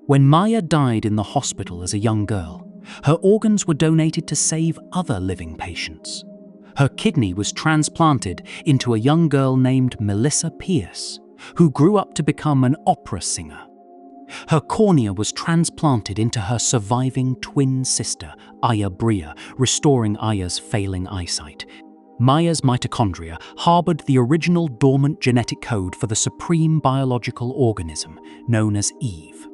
When Maya died in the hospital as a young girl, her organs were donated to save other living patients. Her kidney was transplanted into a young girl named Melissa Pierce, who grew up to become an opera singer. Her cornea was transplanted into her surviving twin sister, Aya Brea, restoring Aya's failing eyesight. Maya's mitochondria harbored the original dormant genetic code for the supreme biological organism, known as Eve.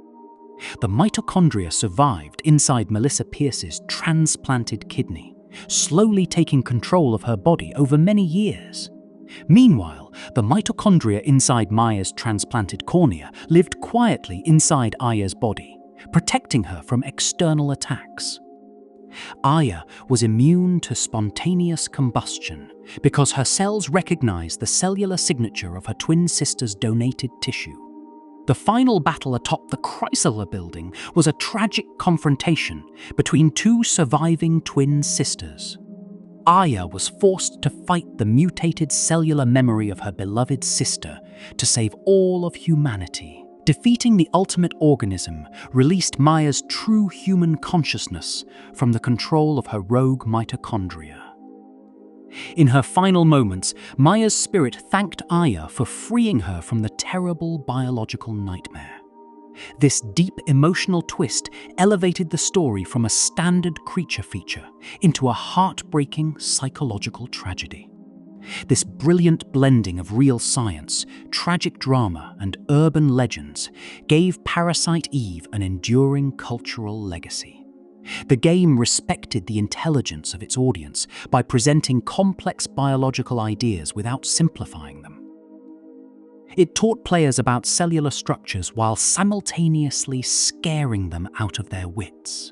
The mitochondria survived inside Melissa Pierce's transplanted kidney, slowly taking control of her body over many years. Meanwhile, the mitochondria inside Maya's transplanted cornea lived quietly inside Aya's body, protecting her from external attacks. Aya was immune to spontaneous combustion because her cells recognized the cellular signature of her twin sister's donated tissue. The final battle atop the Chrysler Building was a tragic confrontation between two surviving twin sisters. Aya was forced to fight the mutated cellular memory of her beloved sister to save all of humanity. Defeating the ultimate organism released Maya's true human consciousness from the control of her rogue mitochondria. In her final moments, Maya's spirit thanked Aya for freeing her from the terrible biological nightmare. This deep emotional twist elevated the story from a standard creature feature into a heartbreaking psychological tragedy. This brilliant blending of real science, tragic drama, and urban legends gave Parasite Eve an enduring cultural legacy. The game respected the intelligence of its audience by presenting complex biological ideas without simplifying them. It taught players about cellular structures while simultaneously scaring them out of their wits.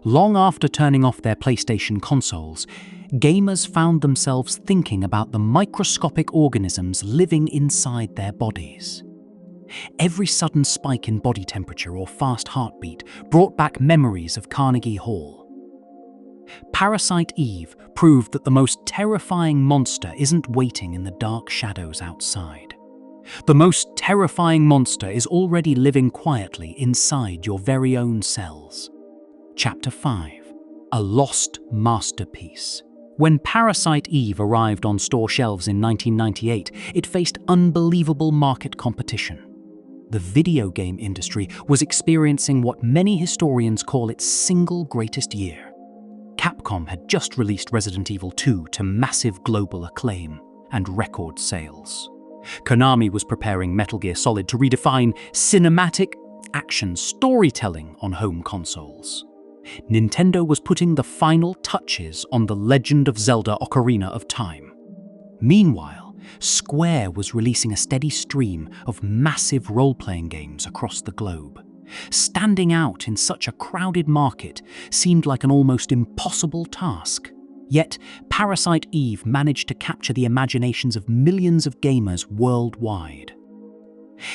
Long after turning off their PlayStation consoles, gamers found themselves thinking about the microscopic organisms living inside their bodies. Every sudden spike in body temperature or fast heartbeat brought back memories of Carnegie Hall. Parasite Eve proved that the most terrifying monster isn't waiting in the dark shadows outside. The most terrifying monster is already living quietly inside your very own cells. Chapter 5. A Lost Masterpiece. When Parasite Eve arrived on store shelves in 1998, it faced unbelievable market competition. The video game industry was experiencing what many historians call its single greatest year. Capcom Capcom had just released Resident Evil 2 to massive global acclaim and record sales. Konami was preparing Metal Gear Solid to redefine cinematic action storytelling on home consoles. Nintendo was putting the final touches on The Legend of Zelda: Ocarina of Time. Meanwhile, Square was releasing a steady stream of massive role-playing games across the globe. Standing out in such a crowded market seemed like an almost impossible task. Yet, Parasite Eve managed to capture the imaginations of millions of gamers worldwide.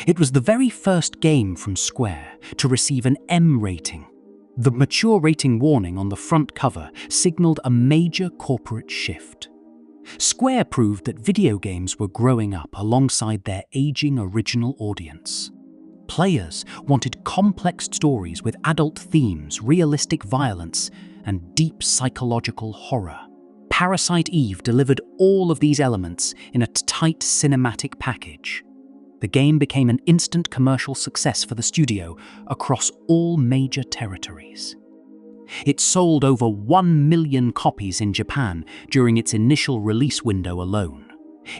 It was the very first game from Square to receive an M rating. The mature rating warning on the front cover signaled a major corporate shift. Square proved that video games were growing up alongside their aging original audience. Players wanted complex stories with adult themes, realistic violence, and deep psychological horror. Parasite Eve delivered all of these elements in a tight cinematic package. The game became an instant commercial success for the studio across all major territories. It sold over 1 million copies in Japan during its initial release window alone.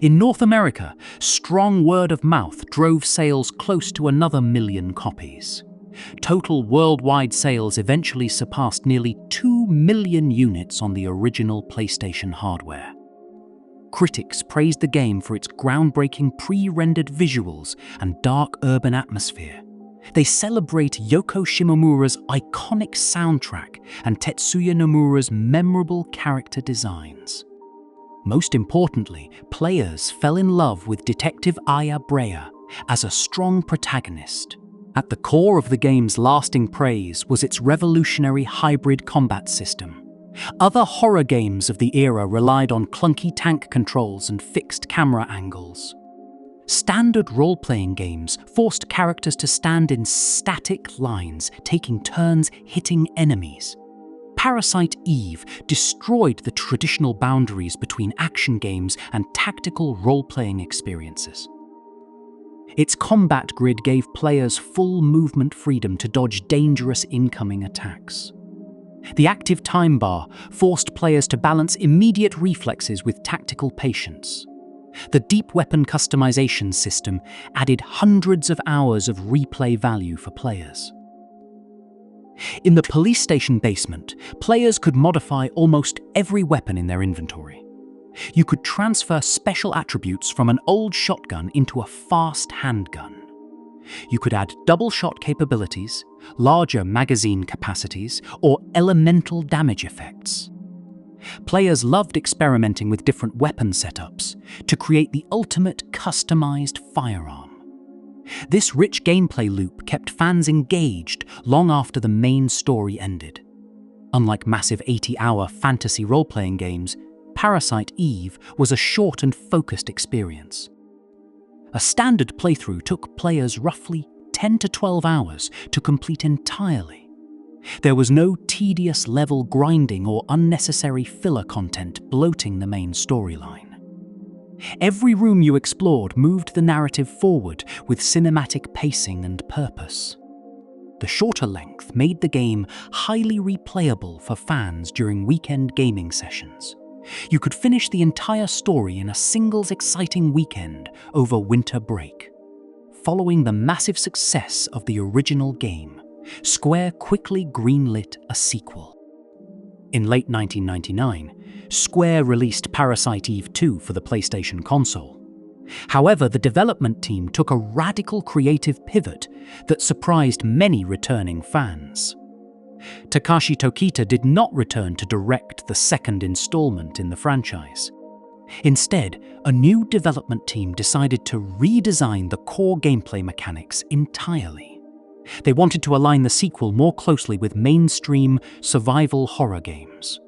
In North America, strong word of mouth drove sales close to another 1 million copies. Total worldwide sales eventually surpassed nearly 2 million units on the original PlayStation hardware. Critics praised the game for its groundbreaking pre-rendered visuals and dark urban atmosphere. They celebrate Yoko Shimomura's iconic soundtrack and Tetsuya Nomura's memorable character designs. Most importantly, players fell in love with Detective Aya Brea as a strong protagonist. At the core of the game's lasting praise was its revolutionary hybrid combat system. Other horror games of the era relied on clunky tank controls and fixed camera angles. Standard role-playing games forced characters to stand in static lines, taking turns hitting enemies. Parasite Eve destroyed the traditional boundaries between action games and tactical role-playing experiences. Its combat grid gave players full movement freedom to dodge dangerous incoming attacks. The active time bar forced players to balance immediate reflexes with tactical patience. The deep weapon customization system added hundreds of hours of replay value for players. In the police station basement, players could modify almost every weapon in their inventory. You could transfer special attributes from an old shotgun into a fast handgun. You could add double shot capabilities, larger magazine capacities, or elemental damage effects. Players loved experimenting with different weapon setups to create the ultimate customized firearm. This rich gameplay loop kept fans engaged long after the main story ended. Unlike massive 80-hour fantasy role-playing games, Parasite Eve was a short and focused experience. A standard playthrough took players roughly 10 to 12 hours to complete entirely. There was no tedious level grinding or unnecessary filler content bloating the main storyline. Every room you explored moved the narrative forward with cinematic pacing and purpose. The shorter length made the game highly replayable for fans during weekend gaming sessions. You could finish the entire story in a singles exciting weekend over winter break. Following the massive success of the original game, Square quickly greenlit a sequel. In late 1999, Square released Parasite Eve 2 for the PlayStation console. However, the development team took a radical creative pivot that surprised many returning fans. Takashi Tokita did not return to direct the second installment in the franchise. Instead, a new development team decided to redesign the core gameplay mechanics entirely. They wanted to align the sequel more closely with mainstream survival horror games.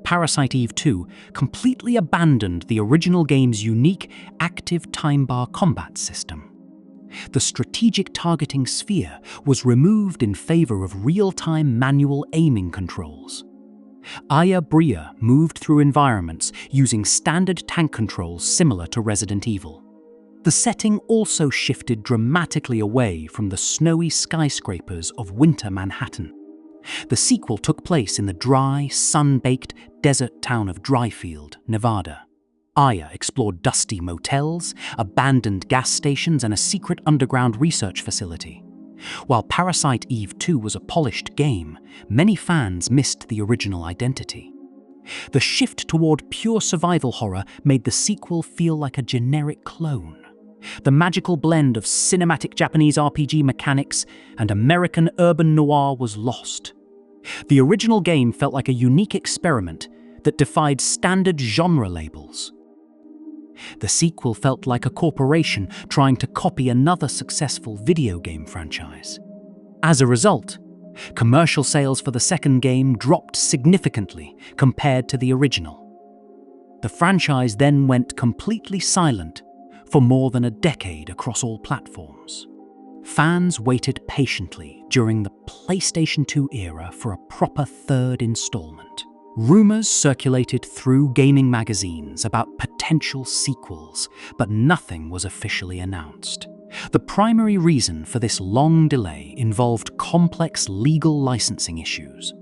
Parasite Eve 2 completely abandoned the original game's unique active time bar combat system. The strategic targeting sphere was removed in favor of real-time manual aiming controls. Aya Brea moved through environments using standard tank controls similar to Resident Evil. The setting also shifted dramatically away from the snowy skyscrapers of winter Manhattan. The sequel took place in the dry, sun-baked desert town of Dryfield, Nevada. Aya explored dusty motels, abandoned gas stations, and a secret underground research facility. While Parasite Eve 2 was a polished game, many fans missed the original identity. The shift toward pure survival horror made the sequel feel like a generic clone. The magical blend of cinematic Japanese RPG mechanics and American urban noir was lost. The original game felt like a unique experiment that defied standard genre labels. The sequel felt like a corporation trying to copy another successful video game franchise. As a result, commercial sales for the second game dropped significantly compared to the original. The franchise then went completely silent for more than a decade across all platforms. Fans waited patiently during the PlayStation 2 era for a proper third installment. Rumors circulated through gaming magazines about potential sequels, but nothing was officially announced. The primary reason for this long delay involved complex legal licensing issues.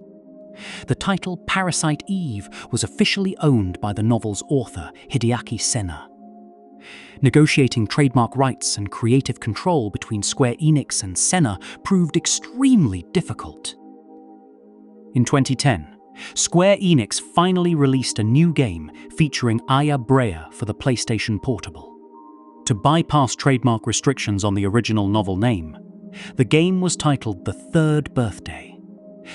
The title Parasite Eve was officially owned by the novel's author, Hideaki Senna. Negotiating trademark rights and creative control between Square Enix and Senna proved extremely difficult. In 2010, Square Enix finally released a new game featuring Aya Brea for the PlayStation Portable. To bypass trademark restrictions on the original novel name, the game was titled The Third Birthday.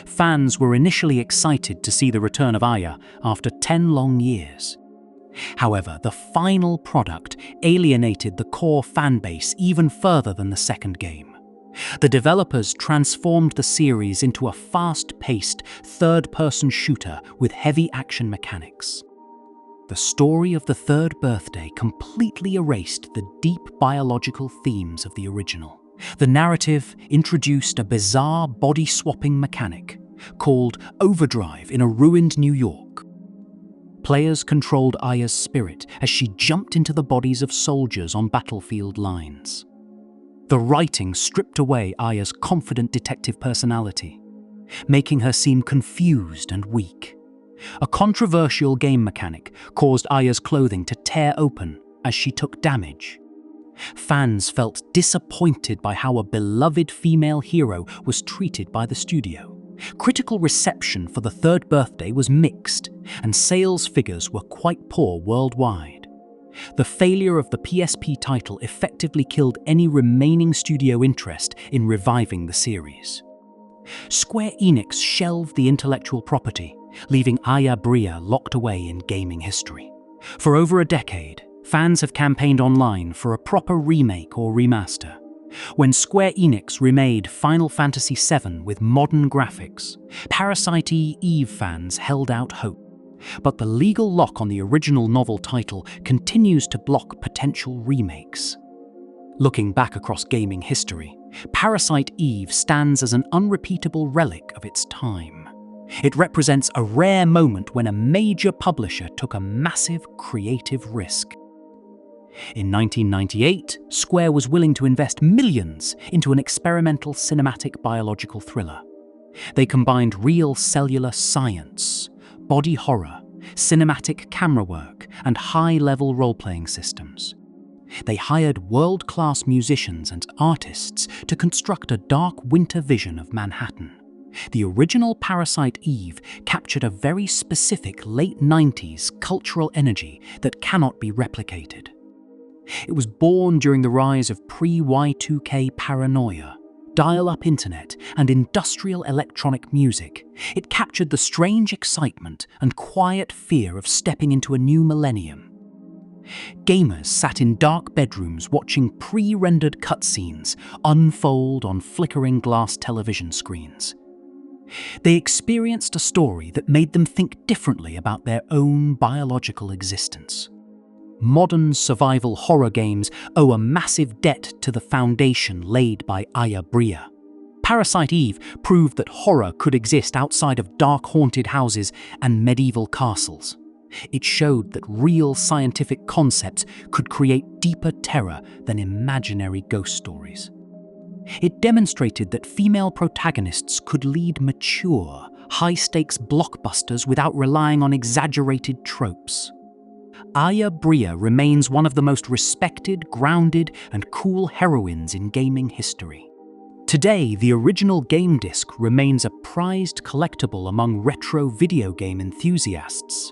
Fans were initially excited to see the return of Aya after 10 long years. However, the final product alienated the core fanbase even further than the second game. The developers transformed the series into a fast-paced, third-person shooter with heavy action mechanics. The story of The Third Birthday completely erased the deep biological themes of the original. The narrative introduced a bizarre body-swapping mechanic called Overdrive in a ruined New York. Players controlled Aya's spirit as she jumped into the bodies of soldiers on battlefield lines. The writing stripped away Aya's confident detective personality, making her seem confused and weak. A controversial game mechanic caused Aya's clothing to tear open as she took damage. Fans felt disappointed by how a beloved female hero was treated by the studio. Critical reception for The Third Birthday was mixed, and sales figures were quite poor worldwide. The failure of the PSP title effectively killed any remaining studio interest in reviving the series. Square Enix shelved the intellectual property, leaving Aya Brea locked away in gaming history. For over a decade, fans have campaigned online for a proper remake or remaster. When Square Enix remade Final Fantasy VII with modern graphics, Parasite Eve fans held out hope. But the legal lock on the original novel title continues to block potential remakes. Looking back across gaming history, Parasite Eve stands as an unrepeatable relic of its time. It represents a rare moment when a major publisher took a massive creative risk. In 1998, Square was willing to invest millions into an experimental cinematic biological thriller. They combined real cellular science, body horror, cinematic camera work, and high-level role-playing systems. They hired world-class musicians and artists to construct a dark winter vision of Manhattan. The original Parasite Eve captured a very specific late 90s cultural energy that cannot be replicated. It was born during the rise of pre-Y2K paranoia, dial-up internet, and industrial electronic music. It captured the strange excitement and quiet fear of stepping into a new millennium. Gamers sat in dark bedrooms watching pre-rendered cutscenes unfold on flickering glass television screens. They experienced a story that made them think differently about their own biological existence. Modern survival horror games owe a massive debt to the foundation laid by Aya Brea. Parasite Eve proved that horror could exist outside of dark haunted houses and medieval castles. It showed that real scientific concepts could create deeper terror than imaginary ghost stories. It demonstrated that female protagonists could lead mature, high-stakes blockbusters without relying on exaggerated tropes. Aya Bria remains one of the most respected, grounded, and cool heroines in gaming history. Today, the original game disc remains a prized collectible among retro video game enthusiasts.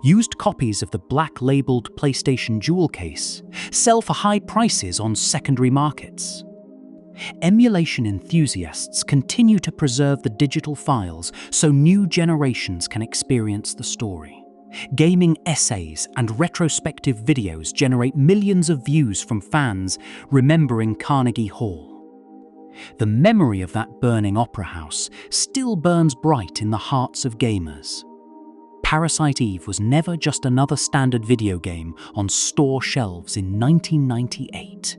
Used copies of the black-labeled PlayStation Jewel case sell for high prices on secondary markets. Emulation enthusiasts continue to preserve the digital files so new generations can experience the story. Gaming essays and retrospective videos generate millions of views from fans remembering Carnegie Hall. The memory of that burning opera house still burns bright in the hearts of gamers. Parasite Eve was never just another standard video game on store shelves in 1998.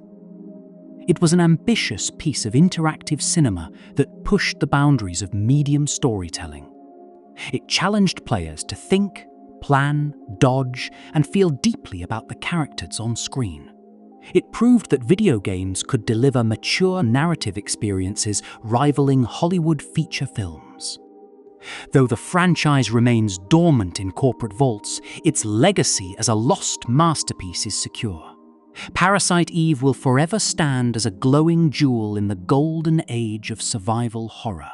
It was an ambitious piece of interactive cinema that pushed the boundaries of medium storytelling. It challenged players to think, plan, dodge, and feel deeply about the characters on screen. It proved that video games could deliver mature narrative experiences rivaling Hollywood feature films. Though the franchise remains dormant in corporate vaults, its legacy as a lost masterpiece is secure. Parasite Eve will forever stand as a glowing jewel in the golden age of survival horror.